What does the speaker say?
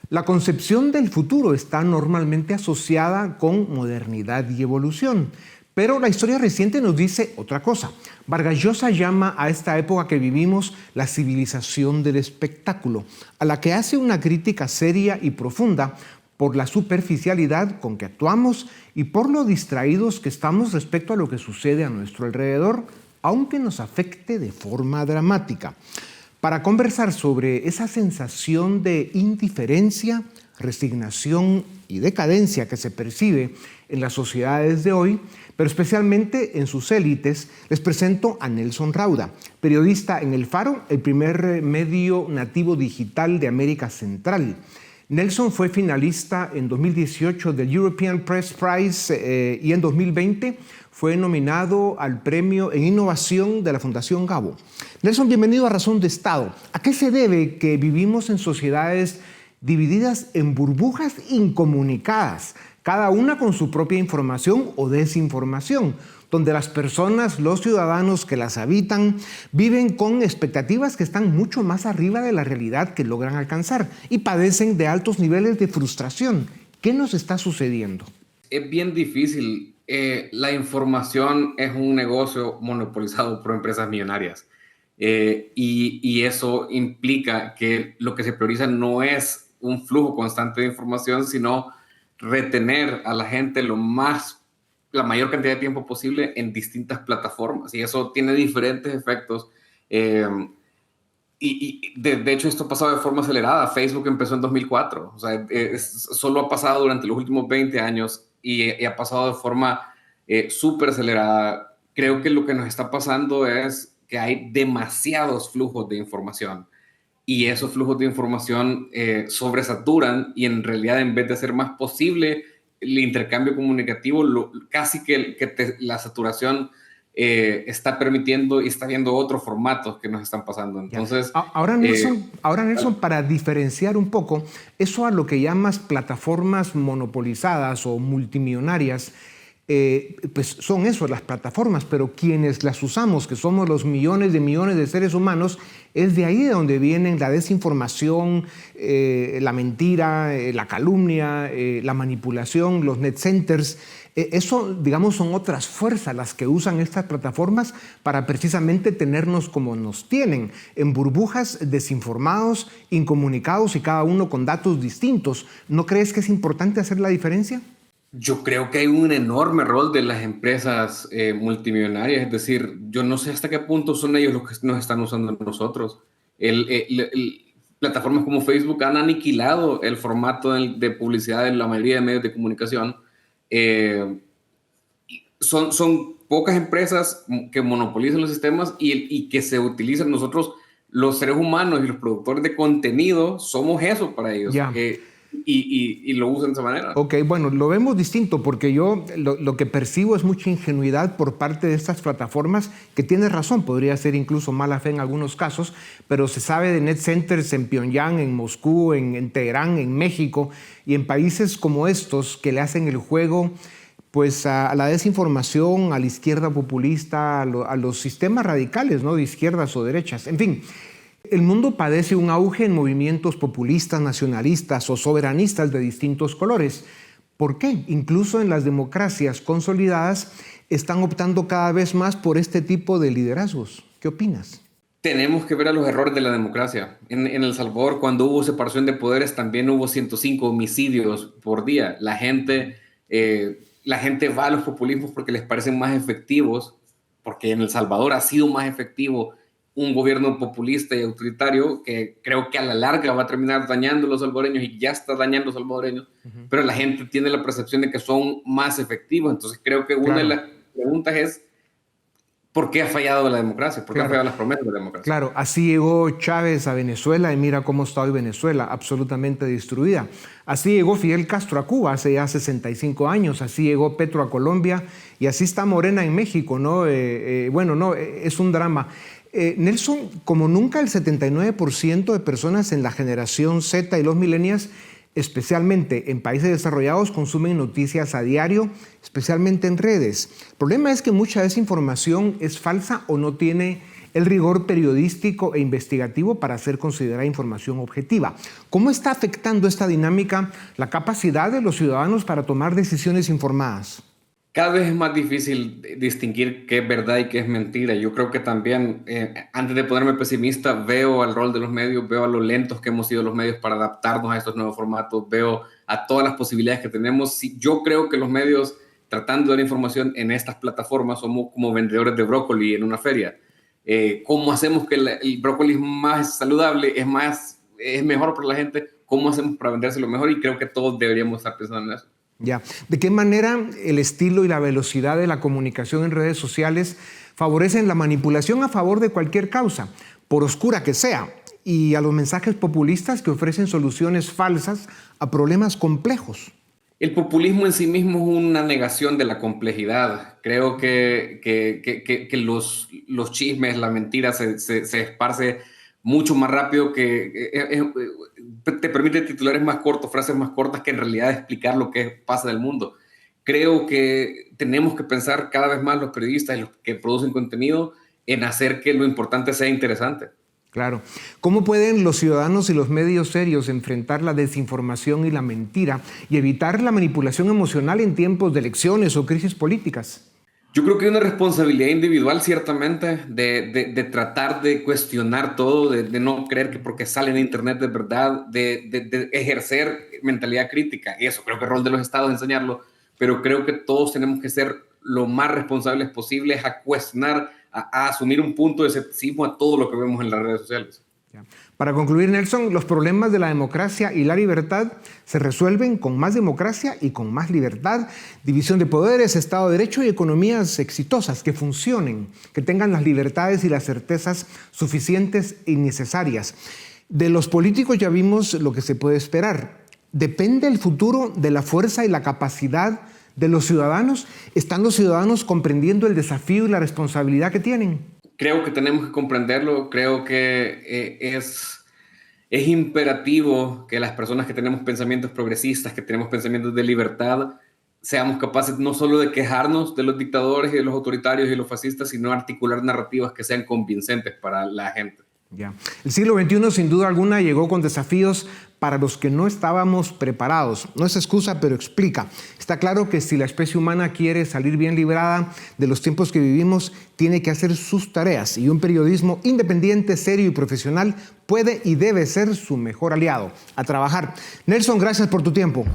La concepción del futuro está normalmente asociada con modernidad y evolución, pero la historia reciente nos dice otra cosa. Vargas Llosa llama a esta época que vivimos la civilización del espectáculo, a la que hace una crítica seria y profunda por la superficialidad con que actuamos y por lo distraídos que estamos respecto a lo que sucede a nuestro alrededor, aunque nos afecte de forma dramática. Para conversar sobre esa sensación de indiferencia, resignación y decadencia que se percibe en las sociedades de hoy, pero especialmente en sus élites, les presento a Nelson Rauda, periodista en El Faro, el primer medio nativo digital de América Central. Nelson fue finalista en 2018 del European Press Prize y en 2020 fue nominado al premio en innovación de la Fundación Gabo. Nelson, bienvenido a Razón de Estado. ¿A qué se debe que vivimos en sociedades divididas en burbujas incomunicadas, cada una con su propia información o desinformación, donde las personas, los ciudadanos que las habitan, viven con expectativas que están mucho más arriba de la realidad que logran alcanzar y padecen de altos niveles de frustración? ¿Qué nos está sucediendo? Es bien difícil. La información es un negocio monopolizado por empresas millonarias y eso implica que lo que se prioriza no es un flujo constante de información, sino retener a la gente la mayor cantidad de tiempo posible en distintas plataformas, y eso tiene diferentes efectos. De hecho, esto ha pasado de forma acelerada. Facebook empezó en 2004, o sea, solo ha pasado durante los últimos 20 años y ha pasado de forma súper acelerada. Creo que lo que nos está pasando es que hay demasiados flujos de información y esos flujos de información sobresaturan, y en realidad, en vez de hacer más posible el intercambio comunicativo, casi que la saturación está permitiendo y está viendo otros formatos que nos están pasando. Entonces, ahora Nelson, para diferenciar un poco eso a lo que llamas plataformas monopolizadas o multimillonarias, pues son eso, las plataformas, pero quienes las usamos, que somos los millones de seres humanos, es de ahí de donde vienen la desinformación, la mentira, la calumnia, la manipulación, los net centers. Eso, digamos, son otras fuerzas las que usan estas plataformas para precisamente tenernos como nos tienen, en burbujas, desinformados, incomunicados y cada uno con datos distintos. ¿No crees que es importante hacer la diferencia? Yo creo que hay un enorme rol de las empresas multimillonarias, es decir, yo no sé hasta qué punto son ellos los que nos están usando a nosotros. Plataformas como Facebook han aniquilado el formato de publicidad de la mayoría de medios de comunicación. Son pocas empresas que monopolizan los sistemas y que se utilizan. Nosotros, los seres humanos y los productores de contenido, somos eso para ellos. Y lo usan de esa manera. Ok, bueno, lo vemos distinto porque yo lo que percibo es mucha ingenuidad por parte de estas plataformas, que tienes razón, podría ser incluso mala fe en algunos casos, pero se sabe de net centers en Pyongyang, en Moscú, en Teherán, en México y en países como estos que le hacen el juego pues a la desinformación, a la izquierda populista, a los sistemas radicales, ¿no?, de izquierdas o derechas, en fin. El mundo padece un auge en movimientos populistas, nacionalistas o soberanistas de distintos colores. ¿Por qué? Incluso en las democracias consolidadas están optando cada vez más por este tipo de liderazgos. ¿Qué opinas? Tenemos que ver a los errores de la democracia. En El Salvador, cuando hubo separación de poderes, también hubo 105 homicidios por día. La gente va a los populismos porque les parecen más efectivos, porque en El Salvador ha sido más efectivo un gobierno populista y autoritario, que creo que a la larga va a terminar dañando a los salvadoreños y ya está dañando a los salvadoreños, pero la gente tiene la percepción de que son más efectivos. Entonces creo que una de las preguntas es: ¿por qué ha fallado la democracia? ¿Por qué han fallado las promesas de la democracia? Claro, así llegó Chávez a Venezuela y mira cómo está hoy Venezuela, absolutamente destruida. Así llegó Fidel Castro a Cuba hace ya 65 años, así llegó Petro a Colombia y así está Morena en México, ¿no? Es un drama. Nelson, como nunca el 79% de personas en la generación Z y los millennials, especialmente en países desarrollados, consumen noticias a diario, especialmente en redes. El problema es que mucha de esa información es falsa o no tiene el rigor periodístico e investigativo para hacer considerada información objetiva. ¿Cómo está afectando esta dinámica la capacidad de los ciudadanos para tomar decisiones informadas? Cada vez es más difícil distinguir qué es verdad y qué es mentira. Yo creo que también, antes de ponerme pesimista, veo al rol de los medios, veo a lo lentos que hemos sido los medios para adaptarnos a estos nuevos formatos, veo a todas las posibilidades que tenemos. Yo creo que los medios, tratando de dar información en estas plataformas, somos como vendedores de brócoli en una feria. ¿Cómo hacemos que el brócoli es más saludable, es mejor para la gente? ¿Cómo hacemos para vendérselo mejor? Y creo que todos deberíamos estar pensando en eso. Ya. ¿De qué manera el estilo y la velocidad de la comunicación en redes sociales favorecen la manipulación a favor de cualquier causa, por oscura que sea, y a los mensajes populistas que ofrecen soluciones falsas a problemas complejos? El populismo en sí mismo es una negación de la complejidad. Creo que los chismes, la mentira se esparce mucho más rápido, te permite titulares más cortos, frases más cortas que en realidad explicar lo que pasa en el mundo. Creo que tenemos que pensar cada vez más los periodistas y los que producen contenido en hacer que lo importante sea interesante. Claro. ¿Cómo pueden los ciudadanos y los medios serios enfrentar la desinformación y la mentira y evitar la manipulación emocional en tiempos de elecciones o crisis políticas? Yo creo que hay una responsabilidad individual, ciertamente, de tratar de cuestionar todo, de no creer que porque sale en internet es verdad, de ejercer mentalidad crítica. Eso creo que es el rol de los estados enseñarlo, pero creo que todos tenemos que ser lo más responsables posibles a cuestionar, a asumir un punto de escepticismo a todo lo que vemos en las redes sociales. Para concluir, Nelson, los problemas de la democracia y la libertad se resuelven con más democracia y con más libertad, división de poderes, Estado de Derecho y economías exitosas que funcionen, que tengan las libertades y las certezas suficientes y necesarias. De los políticos ya vimos lo que se puede esperar. ¿Depende el futuro de la fuerza y la capacidad de los ciudadanos? ¿Están los ciudadanos comprendiendo el desafío y la responsabilidad que tienen? Creo que tenemos que comprenderlo, creo que es imperativo que las personas que tenemos pensamientos progresistas, que tenemos pensamientos de libertad, seamos capaces no solo de quejarnos de los dictadores y de los autoritarios y los fascistas, sino articular narrativas que sean convincentes para la gente. Ya. El siglo XXI, sin duda alguna, llegó con desafíos para los que no estábamos preparados. No es excusa, pero explica. Está claro que si la especie humana quiere salir bien librada de los tiempos que vivimos, tiene que hacer sus tareas, y un periodismo independiente, serio y profesional puede y debe ser su mejor aliado. A trabajar. Nelson, gracias por tu tiempo.